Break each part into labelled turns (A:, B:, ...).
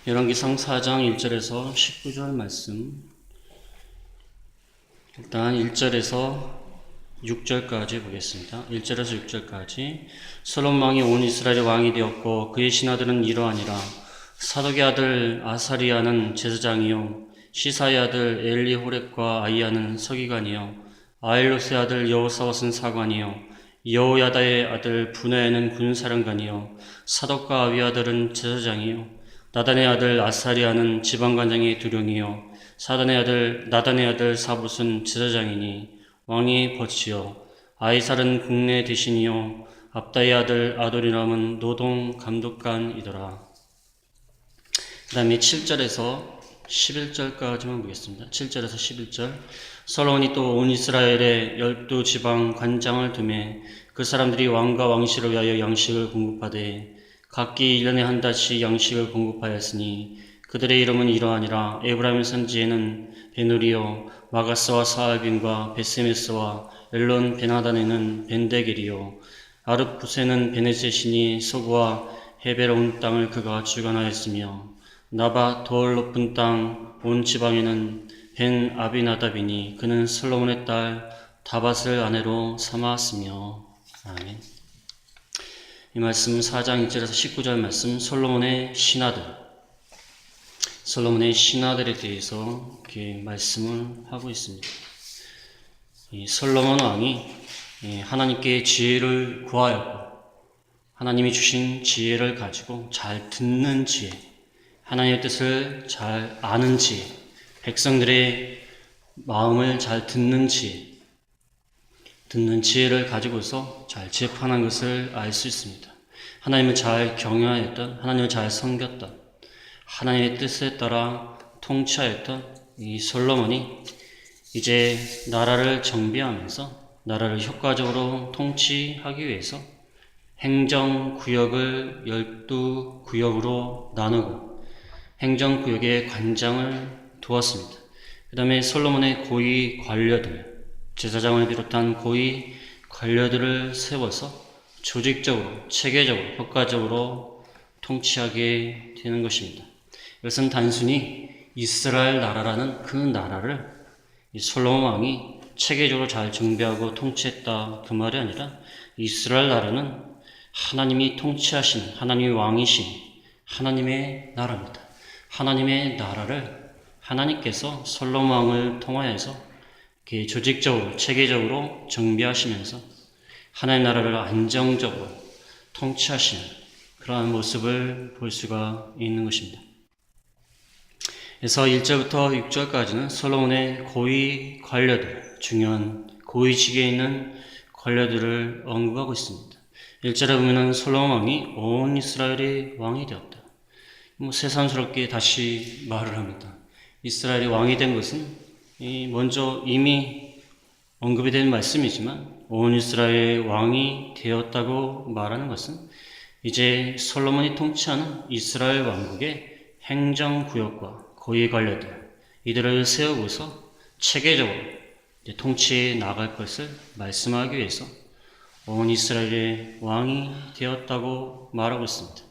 A: 열왕기상 4장 1절에서 19절 말씀. 일단 1절에서 6절까지 보겠습니다. 1절에서 6절까지. 솔로몬 왕이 온 이스라엘의 왕이 되었고 그의 신하들은 이러하니라. 사독의 아들 아사리야는 제사장이요 시사의 아들 엘리호렙과 아이야는 서기관이요 아일롯의 아들 여호사밧은 사관이요 여호야다의 아들 분하야는 군사령관이요 사독과 아비아들은 제사장이요 나단의 아들 아사리야는 지방관장의 두령이요 나단의 아들 사봇은 제사장이니 왕이 벗이요 아이살은 국내 대신이요 압다의 아들 아도니람은 노동 감독관이더라. 그 다음에 7절에서 11절까지만 보겠습니다. 7절에서 11절. 솔로몬이 또 온 이스라엘의 12지방 관장을 두매 그 사람들이 왕과 왕실을 위하여 양식을 공급하되 각기 1년에 한 달씩 양식을 공급하였으니 그들의 이름은 이러하니라. 에브라임 산지에는 베누리요 마가스와 사알빈과 베세메스와 엘론 베나단에는 벤데겔이요 아르푸세는 베네셋이니 소구와 헤베론 땅을 그가 주관하였으며 나바 돌 높은 땅 온 지방에는 벤 아비나답이니 그는 솔로몬의 딸 다밧을 아내로 삼았으며. 아멘. 이 말씀 4장 1절에서 19절 말씀. 솔로몬의 신하들에 대해서 이렇게 말씀을 하고 있습니다. 이 솔로몬 왕이 하나님께 지혜를 구하였고 하나님이 주신 지혜를 가지고 잘 듣는 지혜, 하나님의 뜻을 잘 아는 지혜, 백성들의 마음을 잘 듣는 지혜를 가지고서 잘 재판한 것을 알 수 있습니다. 하나님을 잘 경외하였던, 하나님을 잘 섬겼던, 하나님의 뜻에 따라 통치하였던 이 솔로몬이 이제 나라를 정비하면서 나라를 효과적으로 통치하기 위해서 행정구역을 12구역으로 나누고 행정구역의 관장을 두었습니다. 그 다음에 솔로몬의 고위 관료들, 제사장을 비롯한 고위 관료들을 세워서 조직적으로, 체계적으로, 효과적으로 통치하게 되는 것입니다. 이것은 단순히 이스라엘 나라라는 그 나라를 이 솔로몬 왕이 체계적으로 잘 정비하고 통치했다 그 말이 아니라 이스라엘 나라는 하나님이 통치하신, 하나님이 왕이신 하나님의 나라입니다. 하나님의 나라를 하나님께서 솔로몬 왕을 통하여서 이렇게 조직적으로, 체계적으로 정비하시면서 하나님의 나라를 안정적으로 통치하시는 그러한 모습을 볼 수가 있는 것입니다. 그래서 1절부터 6절까지는 솔로몬의 고위 관료들, 중요한 고위직에 있는 관료들을 언급하고 있습니다. 1절에 보면은 솔로몬 왕이 온 이스라엘의 왕이 되었다. 새삼스럽게 다시 말을 합니다. 이스라엘이 왕이 된 것은 먼저 이미 언급이 된 말씀이지만 온 이스라엘의 왕이 되었다고 말하는 것은 이제 솔로몬이 통치하는 이스라엘 왕국의 행정구역과 고위 관료들 이들을 세우고서 체계적으로 통치해 나갈 것을 말씀하기 위해서 온 이스라엘의 왕이 되었다고 말하고 있습니다.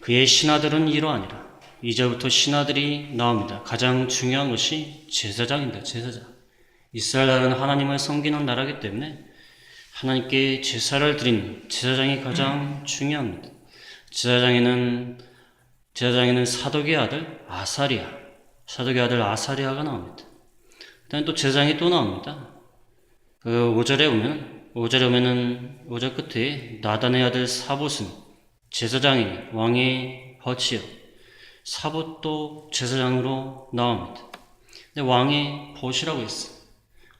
A: 그의 신하들은 이러하니라. 2절부터 신하들이 나옵니다. 가장 중요한 것이 제사장입니다. 제사장. 이스라엘 나라는 하나님을 섬기는 나라이기 때문에 하나님께 제사를 드리는 제사장이 가장 중요합니다. 제사장에는 사독의 아들 아사리야가 나옵니다. 그다음에 또 제사장이 또 나옵니다. 5절에 오면은 5절 끝에 나단의 아들 사봇은 제사장이 왕의 벗이요 사봇도 제사장으로 나옵니다. 근데 왕의 벗이라고 했어요.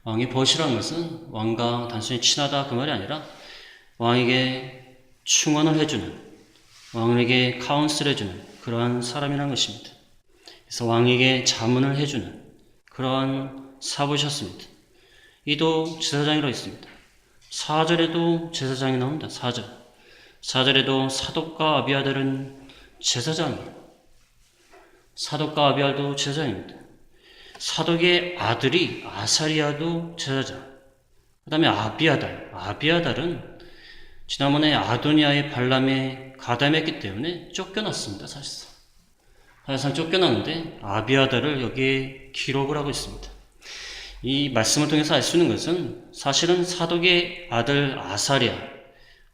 A: 왕의 벗이라는 것은 왕과 단순히 친하다 그 말이 아니라 왕에게 충원을 해주는, 왕에게 카운슬 해주는 그러한 사람이라는 것입니다. 그래서 왕에게 자문을 해주는 그러한 사봇이었습니다. 이도 제사장이라고 했습니다. 4절에도 제사장이 나옵니다. 4절에도 사독과 아비아들은 제사장이에요. 사독과 아비아도 제사장입니다. 사독의 아들이 아사리야도 제사장. 그 다음에 아비아달은 지난번에 아도니아의 발람에 가담했기 때문에 쫓겨났습니다. 사실상 사실상 쫓겨나는데 아비아다를 여기에 기록을 하고 있습니다. 이 말씀을 통해서 알 수 있는 것은 사실은 사독의 아들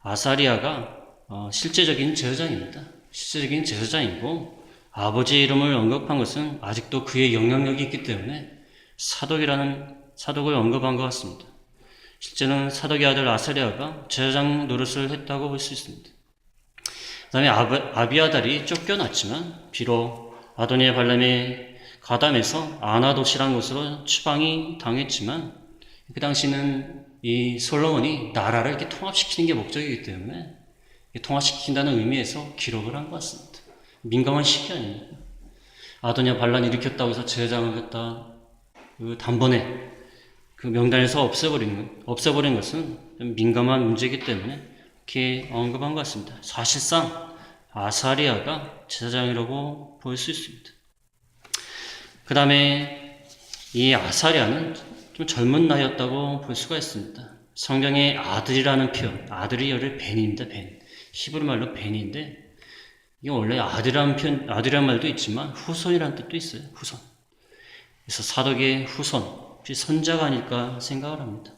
A: 아사리아가 실제적인 제사장입니다. 실제적인 제사장이고 아버지의 이름을 언급한 것은 아직도 그의 영향력이 있기 때문에 사독을 언급한 것 같습니다. 실제는 사독의 아들 아사리아가 제사장 노릇을 했다고 볼 수 있습니다. 그 다음에 아비아달이 쫓겨났지만 비록 아도니아 발람의 가담에서 아나돗이라는 곳으로 추방이 당했지만 그 당시는 이 솔로몬이 나라를 이렇게 통합시키는 게 목적이기 때문에 통합시킨다는 의미에서 기록을 한 것 같습니다. 민감한 시기 아닙니까? 아도니아 반란을 일으켰다고 해서 제사장을 갖다 단번에 그 명단에서 없애버린 것은 민감한 문제이기 때문에 이렇게 언급한 것 같습니다. 사실상 아사리아가 제사장이라고 볼 수 있습니다. 그 다음에 이 아사리아는 좀 젊은 나이였다고 볼 수가 있습니다. 성경에 아들이라는 표현, 아들이 열을 벤입니다. 벤. 히브리 말로 벤인데 이게 원래 아들이라는 말도 있지만 후손이라는 뜻도 있어요. 후손. 그래서 사독의 후손, 혹시 선자가 아닐까 생각을 합니다.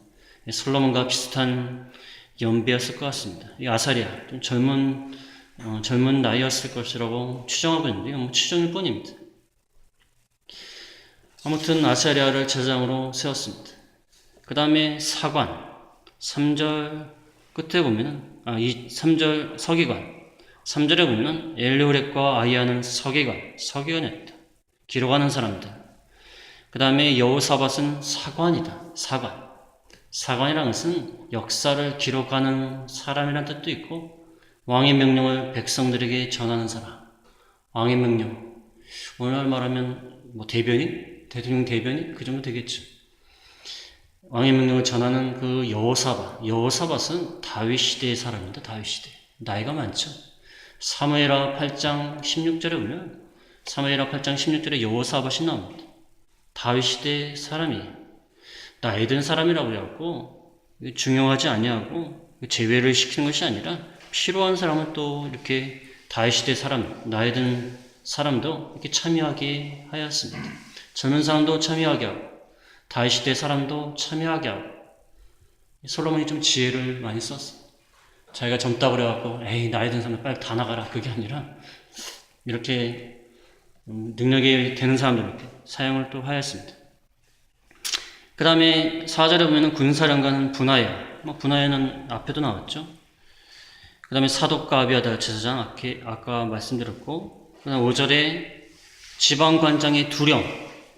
A: 솔로몬과 비슷한 연배였을 것 같습니다. 이 아사리아, 좀 젊은 나이였을 것이라고 추정하고 있는데 이건 추정일 뿐입니다. 아무튼 아사리아를 제사장으로 세웠습니다. 그 다음에 사관, 3절 끝에 보면은, 3절 서기관, 3절에 보면은 엘리오렉과 아이야는 서기관이었다. 기록하는 사람들. 그 다음에 여호사밧은 사관이다. 사관이라는 것은 역사를 기록하는 사람이라는 뜻도 있고 왕의 명령을 백성들에게 전하는 사람. 왕의 명령. 오늘날 말하면 대통령 대변인? 그 정도 되겠죠. 왕의 명령을 전하는 그 여호사밧은 다윗 시대의 사람입니다. 다윗 시대. 나이가 많죠. 사무엘하 8장 16절에 보면 사무엘하 8장 16절에 여호사밧이 나옵니다. 다윗 시대의 사람이에요. 나이 든 사람이라고 해갖고 중요하지 아니하고 제외를 시키는 것이 아니라 필요한 사람은 또 이렇게 다윗 시대 사람, 나이 든 사람도 이렇게 참여하게 하였습니다. 젊은 사람도 참여하게 하고 다윗 시대 사람도 참여하게 하고 솔로몬이 좀 지혜를 많이 썼어. 자기가 젊다고 그래갖고 에이 나이 든 사람 빨리 다 나가라 그게 아니라 이렇게 능력이 되는 사람들 이렇게 사용을 또 하였습니다. 그 다음에 4절에 보면 군사령관은 분하야는 앞에도 나왔죠. 그 다음에 사독과 아비아달 제사장 아까 말씀드렸고 그 다음 5절에 지방관장의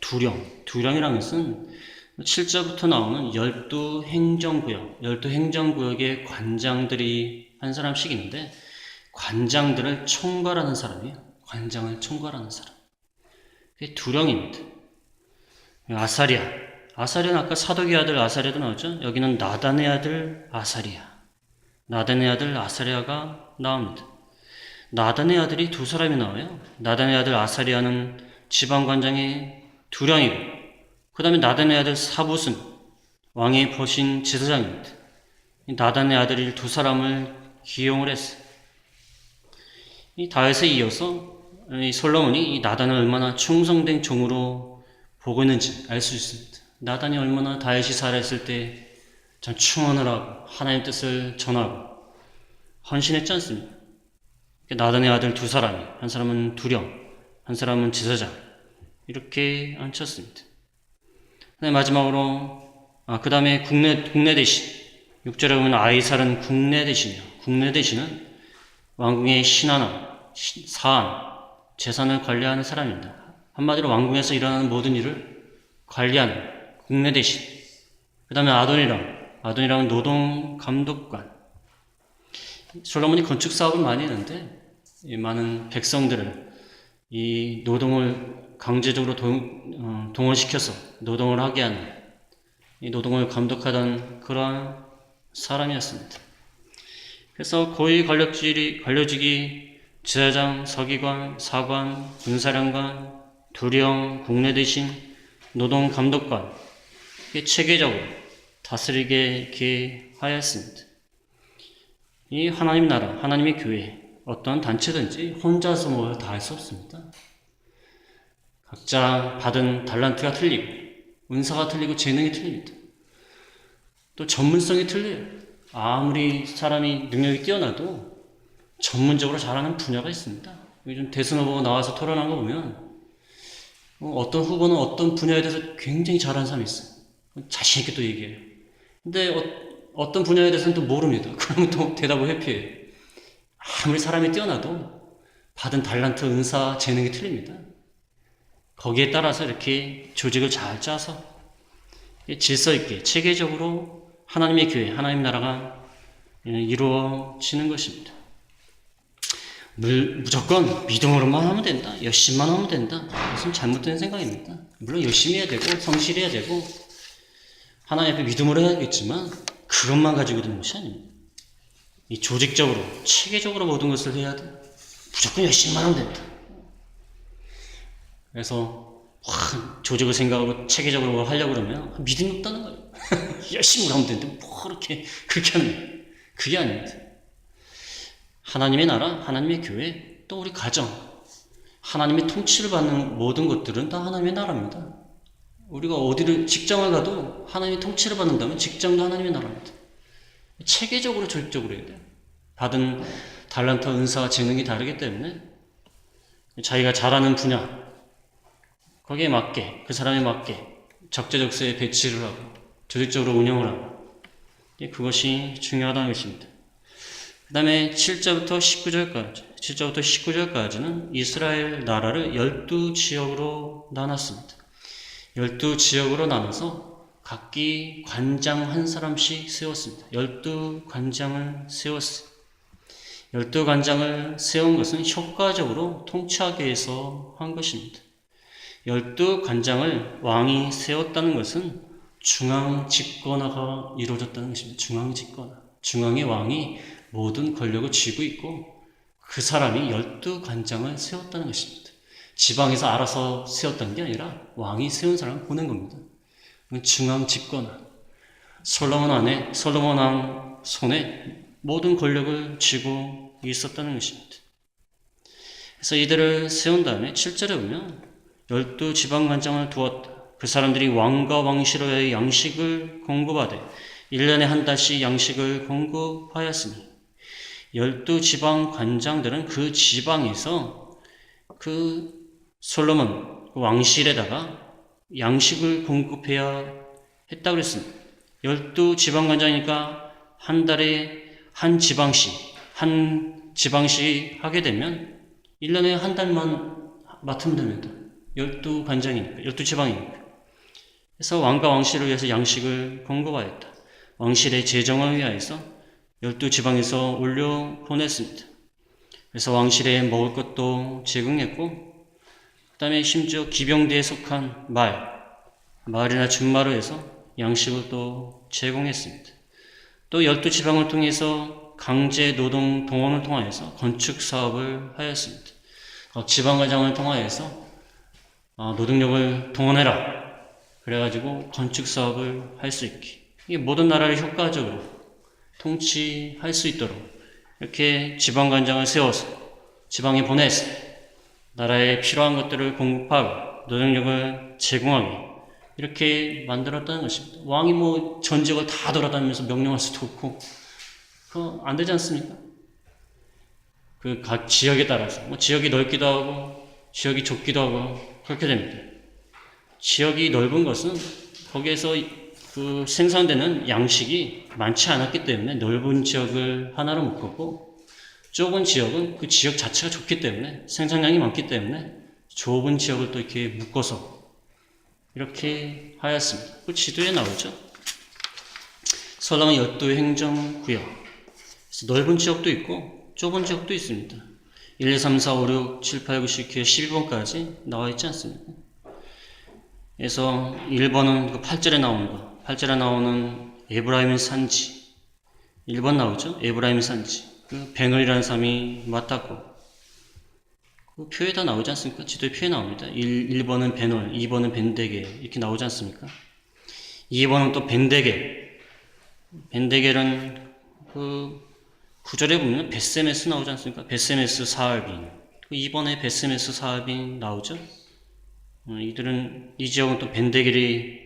A: 두령이라는 것은 7절부터 나오는 12행정구역의 관장들이 한 사람씩 있는데 관장들을 총괄하는 사람이에요. 관장을 총괄하는 사람. 그게 두령입니다. 아사리아는 아까 사독의 아들 아사리아도 나오죠. 여기는 나단의 아들 아사리아가 나옵니다. 나단의 아들이 두 사람이 나와요. 나단의 아들 아사리아는 지방관장의 두령이고 그 다음에 나단의 아들 사붓은 왕의 보신 제사장입니다. 나단의 아들이 두 사람을 기용을 했어요. 이 다윗에 이어서 이 솔로몬이 이 나단을 얼마나 충성된 종으로 보고 있는지 알 수 있습니다. 나단이 얼마나 다윗이 살아있을 때 참 충원을 하고 하나님의 뜻을 전하고 헌신했지 않습니까? 나단의 아들 두 사람이 한 사람은 두령, 한 사람은 제사장 이렇게 앉혔습니다. 마지막으로 그 다음에 국내 대신 6절에 보면 아이살은 국내 대신이요. 국내 대신은 왕궁의 사안, 재산을 관리하는 사람입니다. 한마디로 왕궁에서 일어나는 모든 일을 관리하는 국내 대신. 그 다음에 아도니람은 노동 감독관. 솔로몬이 건축 사업을 많이 했는데 많은 백성들을 이 노동을 강제적으로 동원시켜서 노동을 하게 하는 이 노동을 감독하던 그러한 사람이었습니다. 그래서 고위 관료직이 제사장, 서기관, 사관, 군사령관, 두령, 국내 대신, 노동 감독관 체계적으로 다스리게 이렇게 하였습니다. 이 하나님 나라, 하나님의 교회 어떤 단체든지 혼자서 뭘 다 할 수 없습니다. 각자 받은 달란트가 틀리고 은사가 틀리고 재능이 틀립니다. 또 전문성이 틀려요. 아무리 사람이 능력이 뛰어나도 전문적으로 잘하는 분야가 있습니다. 요즘 대선 후보 나와서 토론한 거 보면 어떤 후보는 어떤 분야에 대해서 굉장히 잘하는 사람이 있어요. 자신 있게 또 얘기해요. 근데 어떤 분야에 대해서는 또 모릅니다. 그러면 또 대답을 회피해요. 아무리 사람이 뛰어나도 받은 달란트, 은사, 재능이 틀립니다. 거기에 따라서 이렇게 조직을 잘 짜서 질서 있게 체계적으로 하나님의 교회, 하나님 나라가 이루어지는 것입니다. 무조건 믿음으로만 하면 된다, 열심만 하면 된다, 이것은 잘못된 생각입니다. 물론 열심히 해야 되고 성실해야 되고 하나님 앞에 믿음으로 해야겠지만 그것만 가지고 되는 것이 아닙니다. 이 조직적으로 체계적으로 모든 것을 해야 돼. 무조건 열심만 하면 된다. 그래서 조직을 생각하고 체계적으로 하려고 그러면 믿음이 없다는 거예요. 열심히 하면 되는데 뭐 그렇게 하는 거예요. 그게 아닙니다. 하나님의 나라, 하나님의 교회, 또 우리 가정, 하나님의 통치를 받는 모든 것들은 다 하나님의 나라입니다. 우리가 어디를 직장을 가도 하나님의 통치를 받는다면 직장도 하나님의 나라입니다. 체계적으로 조직적으로 해야 돼요. 받은 달란트, 은사와 재능이 다르기 때문에 자기가 잘하는 분야 거기에 맞게, 그 사람에 맞게 적재적소에 배치를 하고 조직적으로 운영을 하고 그것이 중요하다는 것입니다. 그 다음에 7절부터 19절까지는 이스라엘 나라를 12지역으로 나눴습니다. 12지역으로 나눠서 각기 관장 한 사람씩 세웠습니다. 12관장을 세웠어요. 12관장을 세운 것은 효과적으로 통치하기 위해서 한 것입니다. 12관장을 왕이 세웠다는 것은 중앙 집권화가 이루어졌다는 것입니다. 중앙 집권화. 중앙의 왕이 모든 권력을 쥐고 있고 그 사람이 12관장을 세웠다는 것입니다. 지방에서 알아서 세웠다는 게 아니라 왕이 세운 사람을 보낸 겁니다. 중앙 집권화. 솔로몬 왕 손에 모든 권력을 쥐고 있었다는 것입니다. 그래서 이들을 세운 다음에 7절에 보면 12지방관장을 두었다. 그 사람들이 왕과 왕실의 양식을 공급하되 1년에 한 달씩 양식을 공급하였으니 12지방관장들은 그 지방에서 그 솔로몬 왕실에다가 양식을 공급해야 했다고 그랬습니다. 12지방관장이니까 한 달에 한 지방씩 하게 되면 1년에 한 달만 맡으면 됩니다. 12관장이니까, 12지방이니까. 그래서 왕과 왕실을 위해서 양식을 공급하였다. 왕실의 재정을 위하여서 12지방에서 올려 보냈습니다. 그래서 왕실에 먹을 것도 제공했고, 그 다음에 심지어 기병대에 속한 마을이나 준마로 해서 양식을 또 제공했습니다. 또 12지방을 통해서 강제 노동 동원을 통하여서 건축 사업을 하였습니다. 지방관장을 통하여서 노동력을 동원해라. 그래가지고 건축 사업을 할 수 있게. 이게 모든 나라를 효과적으로 통치할 수 있도록 이렇게 지방관장을 세워서 지방에 보내서 나라에 필요한 것들을 공급하고 노동력을 제공하게 이렇게 만들었다는 것입니다. 왕이 전 지역을 다 돌아다니면서 명령할 수도 없고 그거 안 되지 않습니까? 그 각 지역에 따라서 지역이 넓기도 하고 지역이 좁기도 하고 그렇게 됩니다. 지역이 넓은 것은 거기에서 그 생산되는 양식이 많지 않았기 때문에 넓은 지역을 하나로 묶었고 좁은 지역은 그 지역 자체가 좁기 때문에 생산량이 많기 때문에 좁은 지역을 또 이렇게 묶어서 이렇게 하였습니다. 그 지도에 나오죠. 솔로몬 12행정구역. 넓은 지역도 있고 좁은 지역도 있습니다. 1, 2, 3, 4, 5, 6, 7, 8, 9, 10, 12번까지 나와 있지 않습니까? 그래서 1번은 그 8절에 나오는 거. 8절에 나오는 에브라임의 산지. 1번 나오죠? 에브라임의 산지. 그 베놀이라는 사람이 맡았고. 그 표에 다 나오지 않습니까? 지도에 표에 나옵니다. 1번은 베놀, 2번은 벤데게. 이렇게 나오지 않습니까? 2번은 또 벤데게. 벤데게는 그 9절에 보면 베세메스 나오지 않습니까? 베세메스 사알빈. 2번에 베세메스 사알빈 나오죠? 이 지역은 또 벤데길이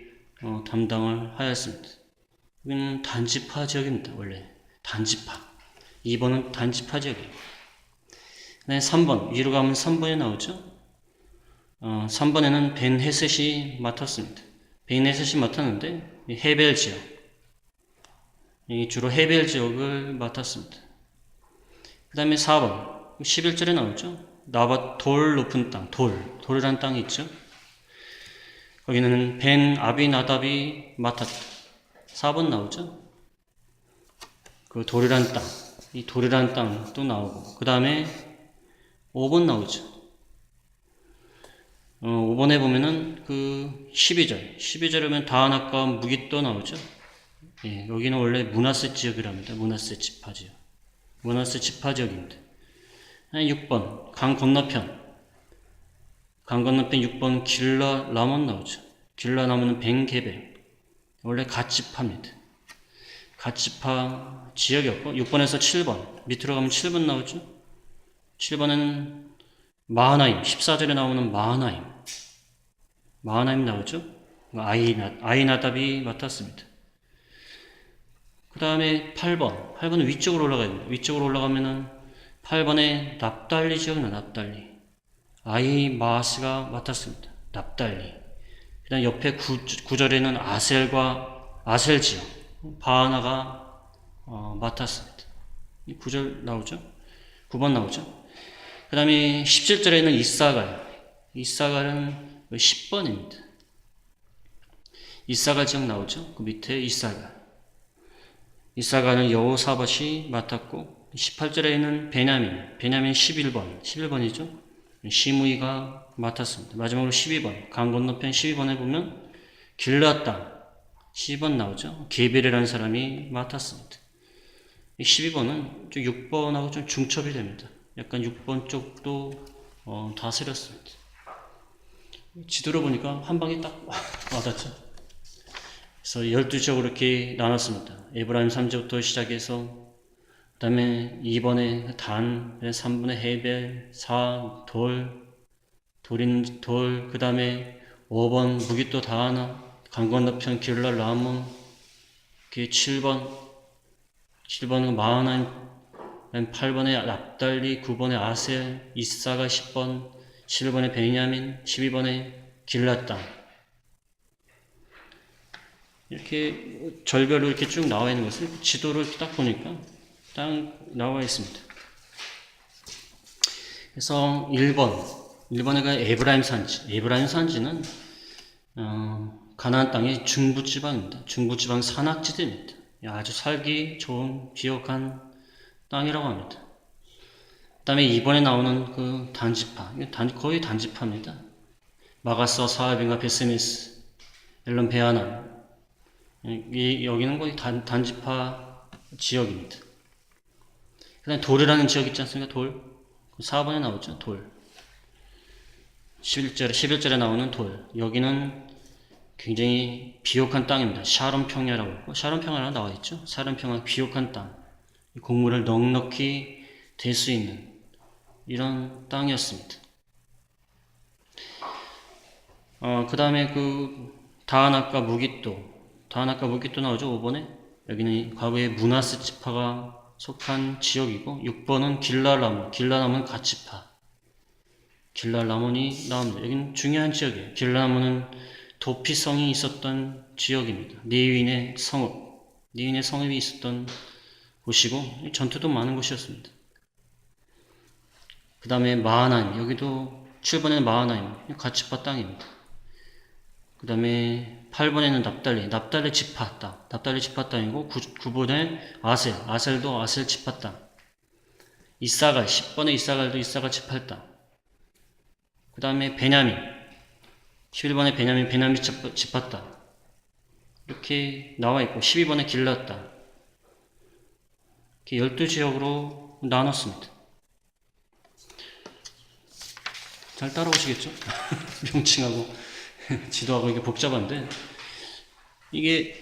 A: 담당을 하였습니다. 여기는 단지파 지역입니다. 원래 단지파. 2번은 단지파 지역이에요. 네, 3번 위로 가면 3번이 나오죠. 3번에는 벤 헤셋이 맡았습니다. 벤 헤셋이 맡았는데 헤벨 지역, 주로 헤벨 지역을 맡았습니다. 그 다음에 4번 11절에 나오죠. 돌 높은 땅, 돌이라는 땅이 있죠. 거기는 벤 아비나답이 맡았다. 4번 나오죠. 그 돌이라는 땅, 이 돌이라는 땅도 나오고, 그 다음에 5번 나오죠. 5번에 보면은 그 12절에 보면 다하나과 무깃도 나오죠. 예, 여기는 원래 므낫세 지역이랍니다. 므낫세 지파 지역. 므낫세 지파 지역입니다. 6번 강 건너편 6번 길라 라몬 나오죠. 길라 라몬은 벤게벨, 원래 갓지파입니다. 갓지파 지역이었고, 6번에서 7번 밑으로 가면 7번 나오죠. 7번에는 마하나임, 14절에 나오는 마하나임 나오죠. 아이나답이 맡았습니다. 그 다음에 8번은 위쪽으로 올라가야 됩니다. 위쪽으로 올라가면은 8번에 납달리 지역이나 납달리, 아이마스가 맡았습니다. 납달리. 그 다음 옆에 9절에는 아셀 지역, 바하나가 맡았습니다. 9절 나오죠. 9번 나오죠. 그 다음에 17절에는 이사갈은 10번입니다. 이사갈 지역 나오죠. 그 밑에 이사갈은 여호사밧이 맡았고, 18절에는 베냐민 11번이죠. 시므이가 맡았습니다. 마지막으로 12번, 강 건너편 12번에 보면 길르앗 땅 12번 나오죠. 게벨이라는 사람이 맡았습니다. 12번은 6번하고 좀 중첩이 됩니다. 약간 6번 쪽도 다스렸습니다. 지도로 보니까 한 방에 딱 와닿죠. 그래서 12지역으로 이렇게 나눴습니다. 에브라임 3지부터 시작해서, 그 다음에 2번에 단, 3번에 헤벨, 4, 돌, 그 다음에 5번 무깃도 다하나, 강 건너편 길라 라몬, 7번은 마하나임, 8번에 납달리, 9번에 아셀, 이사가 10번, 11번에 베냐민, 12번에 길라 땅. 이렇게 절별로 이렇게 쭉 나와 있는 것을 지도를 딱 보니까 딱 나와 있습니다. 그래서 1번에 에브라임 산지는 가나안 땅의 중부지방입니다. 중부지방 산악지대입니다. 아주 살기 좋은 비옥한 땅이라고 합니다. 그 다음에 2번에 나오는 그 단지파, 거의 단지파입니다. 마가스와 사하빈과 베스미스, 엘론 베아나, 여기는 거의 단지파 지역입니다. 그 다음에 돌이라는 지역 있지 않습니까? 돌. 4번에 나오죠. 돌. 11절에 나오는 돌. 여기는 굉장히 비옥한 땅입니다. 샤론 평야라고 했고, 샤론 평야라고 나와 있죠. 샤론 평야, 비옥한 땅. 곡물을 넉넉히 댈 수 있는 이런 땅이었습니다. 그 다음에 다하나과 무깃도 나오죠. 5번에. 여기는 과거에 므낫세 지파가 속한 지역이고, 6번은 길라라몬 갓지파. 길라라몬이 나옵니다. 여기는 중요한 지역이에요. 길라라몬은 도피성이 있었던 지역입니다. 레위인의 성읍이 있었던 곳이고, 전투도 많은 곳이었습니다. 그 다음에 마하나임, 여기도 7번에는 마하나임, 갓지파 땅입니다. 그 다음에 8번에는 납달리 지파 땅이고, 9번에 아셀도 아셀 지파 땅. 10번에 이사갈도 이사갈 지파 땅. 그 다음에 베냐민, 11번에 베냐민 지파 땅. 이렇게 나와 있고, 12번에 길르앗 땅. 이렇게 12지역으로 나눴습니다. 잘 따라오시겠죠? 명칭하고 지도하고 이게 복잡한데, 이게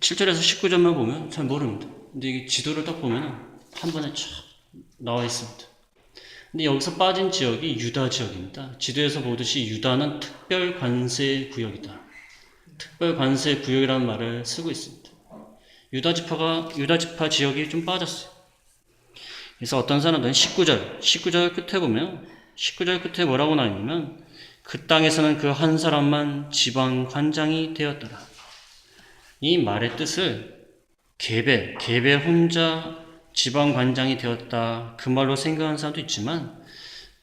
A: 7절에서 19절만 보면 잘 모릅니다. 근데 이게 지도를 딱 보면 한 번에 쫙 나와 있습니다. 근데 여기서 빠진 지역이 유다 지역입니다. 지도에서 보듯이 유다는 특별 관세 구역이다. 특별 관세 구역이라는 말을 쓰고 있습니다. 유다 지파 지역이 좀 빠졌어요. 그래서 어떤 사람들은 19절 끝에 보면 19절 끝에 뭐라고 나오냐면 그 땅에서는 그 한 사람만 지방 관장이 되었더라. 이 말의 뜻을 게벨 혼자 지방 관장이 되었다. 그 말로 생각하는 사람도 있지만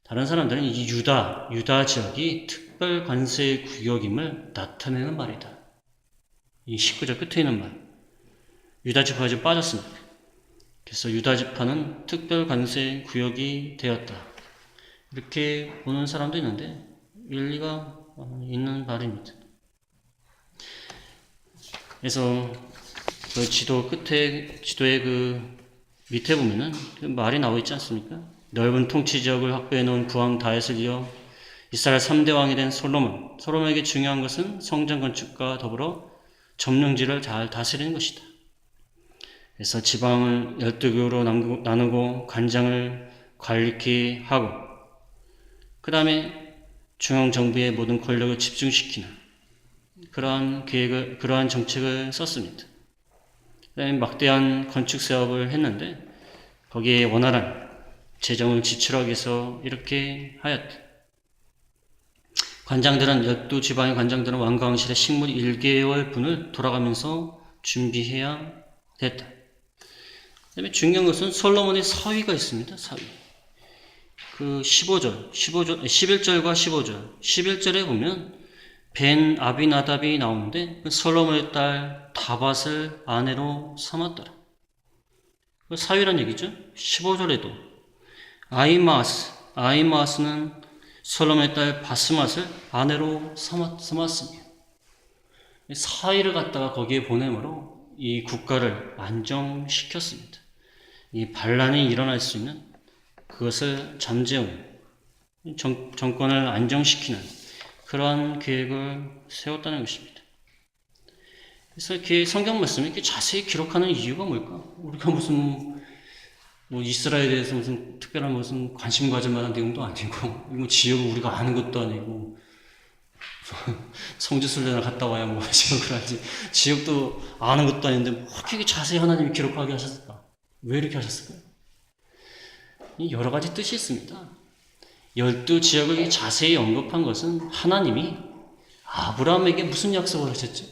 A: 다른 사람들은 이 유다 지역이 특별 관세 구역임을 나타내는 말이다. 이 19절 끝에 있는 말. 유다 지파가 좀 빠졌습니다. 그래서 유다 지파는 특별 관세 구역이 되었다. 이렇게 보는 사람도 있는데 일리가 있는 말입니다. 그래서 그 지도의 그 밑에 보면은 그 말이 나와 있지 않습니까? 넓은 통치 지역을 확보해 놓은 부왕 다윗을 이어 이스라엘 3대 왕이 된 솔로몬에게 중요한 것은 성전 건축과 더불어 점령지를 잘 다스리는 것이다. 그래서 지방을 12교로 나누고 관장을 관리케 하고 그 다음에 중앙정부의 모든 권력을 집중시키는 그러한 정책을 썼습니다. 그 다음에 막대한 건축 사업을 했는데 거기에 원활한 재정을 지출하기 위해서 이렇게 하였다. 12지방의 관장들은 왕과 왕실의 식물 1개월 분을 돌아가면서 준비해야 됐다. 그 다음에 중요한 것은 솔로몬의 사위가 있습니다. 사위. 그 11절과 15절. 11절에 보면 벤 아비나답이 나오는데 그 솔로몬의 딸 다밧을 아내로 삼았더라. 그 사위란 얘기죠. 15절에도 아이마스는 솔로몬의 딸 바스맛을 아내로 삼았습니다. 사위를 갖다가 거기에 보내므로 이 국가를 안정시켰습니다. 이 반란이 일어날 수 있는 그것을 잠재우는 정권을 안정시키는 그러한 계획을 세웠다는 것입니다. 그래서 이렇게 성경 말씀을 이렇게 자세히 기록하는 이유가 뭘까? 우리가 무슨 이스라엘에 대해서 무슨 특별한 무슨 관심 가질 만한 내용도 아니고 지역을 우리가 아는 것도 아니고 성지순례나 갔다 와야 지역을 알지 지역도 아는 것도 아닌데 어떻게 자세히 하나님이 기록하게 하셨을까? 왜 이렇게 하셨을까요? 여러 가지 뜻이 있습니다. 12지역을 자세히 언급한 것은 하나님이 아브라함에게 무슨 약속을 하셨죠?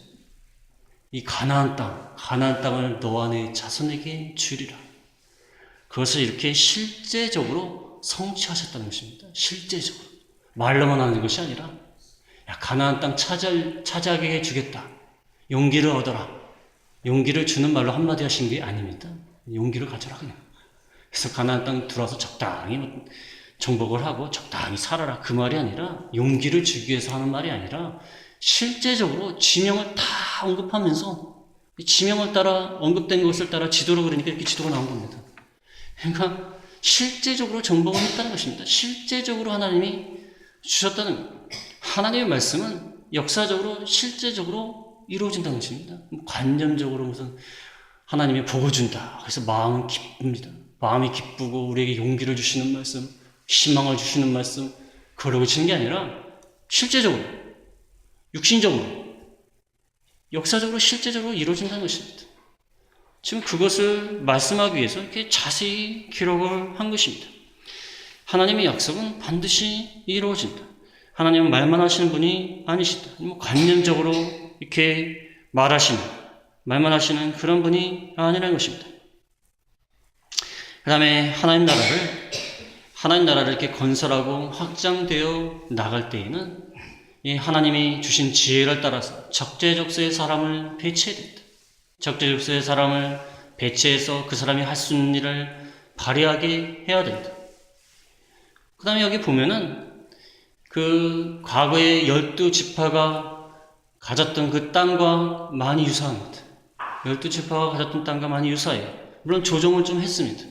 A: 이 가나안 땅을 너와 네 자손에게 주리라. 그것을 이렇게 실제적으로 성취하셨다는 것입니다. 실제적으로. 말로만 하는 것이 아니라 가나안 땅 차지하게 해주겠다. 용기를 얻어라. 용기를 주는 말로 한마디 하신 게 아닙니다. 용기를 가져라 그냥. 그래서 가나안 땅 들어와서 적당히 정복을 하고 적당히 살아라 그 말이 아니라 용기를 주기 위해서 하는 말이 아니라 실제적으로 지명을 다 언급하면서 지명을 따라 언급된 것을 따라 지도로 그러니까 이렇게 지도가 나온 겁니다. 그러니까 실제적으로 정복을 했다는 것입니다. 실제적으로 하나님이 주셨다는 것. 하나님의 말씀은 역사적으로 실제적으로 이루어진다는 것입니다. 관념적으로 무슨 하나님이 복을 준다. 그래서 마음은 기쁩니다. 마음이 기쁘고 우리에게 용기를 주시는 말씀, 희망을 주시는 말씀 그러고 치는 게 아니라 실제적으로 육신적으로 역사적으로 실제적으로 이루어진다는 것입니다. 지금 그것을 말씀하기 위해서 이렇게 자세히 기록을 한 것입니다. 하나님의 약속은 반드시 이루어진다. 하나님은 말만 하시는 분이 아니시다. 관념적으로 이렇게 말만 하시는 그런 분이 아니라는 것입니다. 그 다음에 하나님 나라를 이렇게 건설하고 확장되어 나갈 때에는 이 하나님이 주신 지혜를 따라서 적재적소의 사람을 배치해야 된다. 적재적소의 사람을 배치해서 그 사람이 할 수 있는 일을 발휘하게 해야 된다. 그 다음에 여기 보면은 그 과거의 12지파가 가졌던 그 땅과 많이 유사합니다. 12지파가 가졌던 땅과 많이 유사해요. 물론 조정을 좀 했습니다.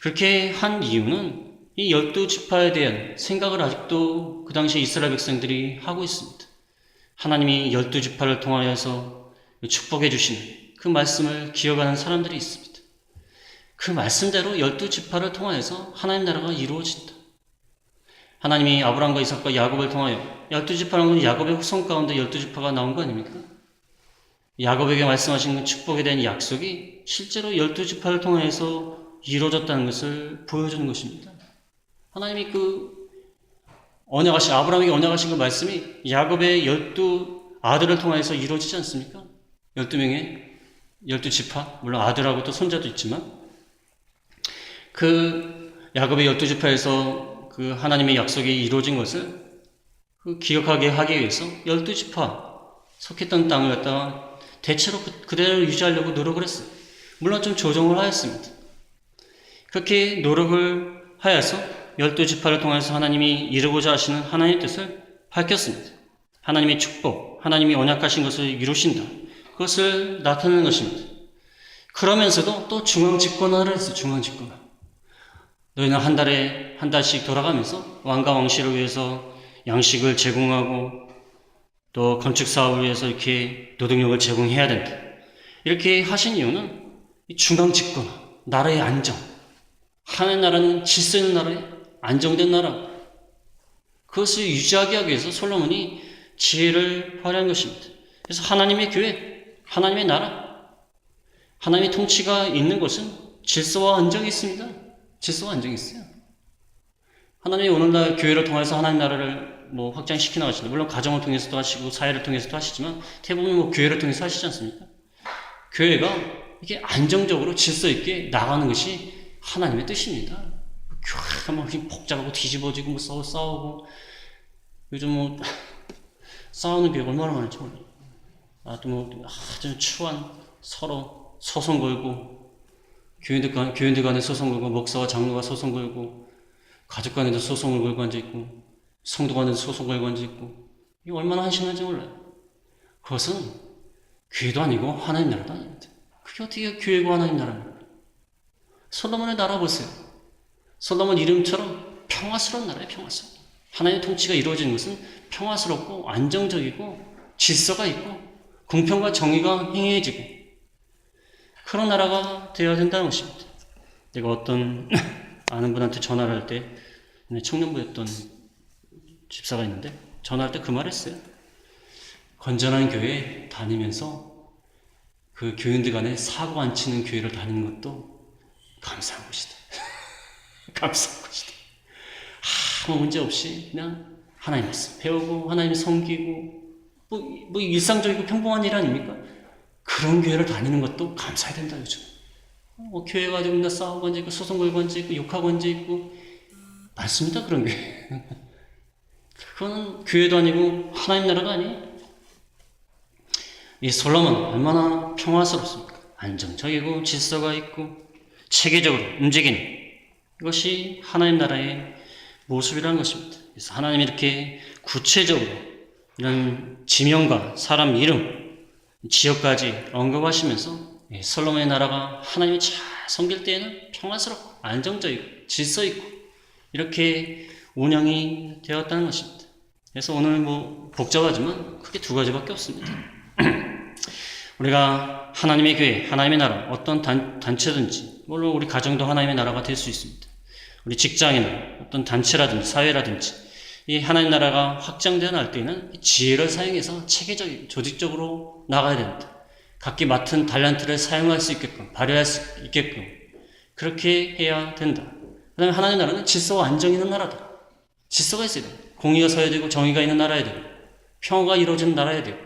A: 그렇게 한 이유는 이 12지파에 대한 생각을 아직도 그 당시 이스라엘 백성들이 하고 있습니다. 하나님이 12지파를 통하여서 축복해 주시는 그 말씀을 기억하는 사람들이 있습니다. 그 말씀대로 12지파를 통하여서 하나님 나라가 이루어진다. 하나님이 아브라함과 이삭과 야곱을 통하여 12지파라는 건 야곱의 후손 가운데 12지파가 나온 거 아닙니까? 야곱에게 말씀하신 축복에 대한 약속이 실제로 12지파를 통해서 이루어졌다는 것을 보여주는 것입니다. 하나님이 아브라함에게 언약하신 그 말씀이 야곱의 12아들을 통해서 이루어지지 않습니까? 12명의 12지파, 물론 아들하고 또 손자도 있지만, 야곱의 12지파에서 하나님의 약속이 이루어진 것을 기억하게 하기 위해서 12지파 속했던 땅을 갖다가 대체로 그대로 유지하려고 노력을 했어요. 물론 좀 조정을 하였습니다. 그렇게 노력을 하여서 12지파를 통해서 하나님이 이루고자 하시는 하나님의 뜻을 밝혔습니다. 하나님의 축복, 하나님이 언약하신 것을 이루신다. 그것을 나타내는 것입니다. 그러면서도 또 중앙집권화를 했어요. 중앙집권화. 너희는 한 달씩 돌아가면서 왕과 왕실을 위해서 양식을 제공하고 또 건축 사업을 위해서 이렇게 노동력을 제공해야 된다. 이렇게 하신 이유는 이 중앙집권화, 나라의 안정. 하나님 나라는 질서 있는 나라에 안정된 나라. 그것을 유지하게 하기 위해서 솔로몬이 지혜를 발휘한 것입니다. 그래서 하나님의 교회, 하나님의 나라, 하나님의 통치가 있는 곳은 질서와 안정이 있습니다. 질서와 안정이 있어요. 하나님이 오늘날 교회를 통해서 하나님 나라를 확장시켜 나가시죠. 물론 가정을 통해서도 하시고 사회를 통해서도 하시지만 대부분 교회를 통해서 하시지 않습니까? 교회가 이게 안정적으로 질서 있게 나가는 것이 하나님의 뜻입니다. 교회가 막 복잡하고 뒤집어지고 싸우고 요즘 싸우는 교회가 얼마나 많은지 몰라요. 아주 추한 서로 소송 걸고 교인들 간에 소송 걸고 목사와 장로가 소송 걸고 가족 간에도 소송을 걸고 앉아있고 성도 간에도 소송 걸고 앉아있고 이게 얼마나 한심한지 몰라요. 그것은 교회도 아니고 하나님 나라도 아닙니다. 그게 어떻게 교회고 하나님 나라입니까? 솔로몬의 나라 보세요. 솔로몬 이름처럼 평화스러운 나라예요. 평화스러운. 하나님의 통치가 이루어지는 것은 평화스럽고 안정적이고 질서가 있고 공평과 정의가 행해지고 그런 나라가 되어야 된다는 것입니다. 내가 어떤 아는 분한테 전화를 할 때 청년부였던 집사가 있는데 전화할 때 그 말 했어요. 건전한 교회 다니면서 그 교인들 간에 사고 안 치는 교회를 다니는 것도 감사한 것이다. 감사한 것이다. 아무 문제 없이 그냥 하나님 말씀 배우고 하나님 섬기고 일상적이고 평범한 일 아닙니까? 그런 교회를 다니는 것도 감사해야 된다 요즘. 교회 가지고 맨날 싸우고 앉아있고 소송 걸고 앉아있고 욕하고 앉아있고 많습니다 그런 교회. 그거는 교회도 아니고 하나님 나라가 아니에요. 이 솔로몬 얼마나 평화스럽습니까? 안정적이고 질서가 있고 체계적으로 움직이는 이것이 하나님 나라의 모습이라는 것입니다. 그래서 하나님이 이렇게 구체적으로 이런 지명과 사람 이름, 지역까지 언급하시면서 솔로몬의 나라가 하나님이 잘 섬길 때에는 평화스럽고 안정적이고 질서 있고 이렇게 운영이 되었다는 것입니다. 그래서 오늘 복잡하지만 크게 두 가지밖에 없습니다. 우리가 하나님의 교회, 하나님의 나라, 어떤 단체든지, 물론 우리 가정도 하나님의 나라가 될 수 있습니다. 우리 직장이나 어떤 단체라든지 사회라든지 이 하나님 나라가 확장되어 나갈 때에는 지혜를 사용해서 체계적이고 조직적으로 나가야 됩니다. 각기 맡은 달란트를 사용할 수 있게끔, 발휘할 수 있게끔 그렇게 해야 된다. 그 다음에 하나님 나라는 질서와 안정이 있는 나라다. 질서가 있어야 돼요. 공의가 서야 되고 정의가 있는 나라야 되고 평화가 이루어지는 나라야 되고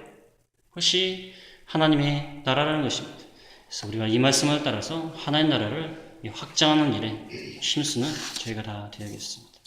A: 그것이 하나님의 나라라는 것입니다. 그래서 우리가 이 말씀을 따라서 하나님 나라를 확장하는 일에 힘쓰는 저희가 다 되어야겠습니다.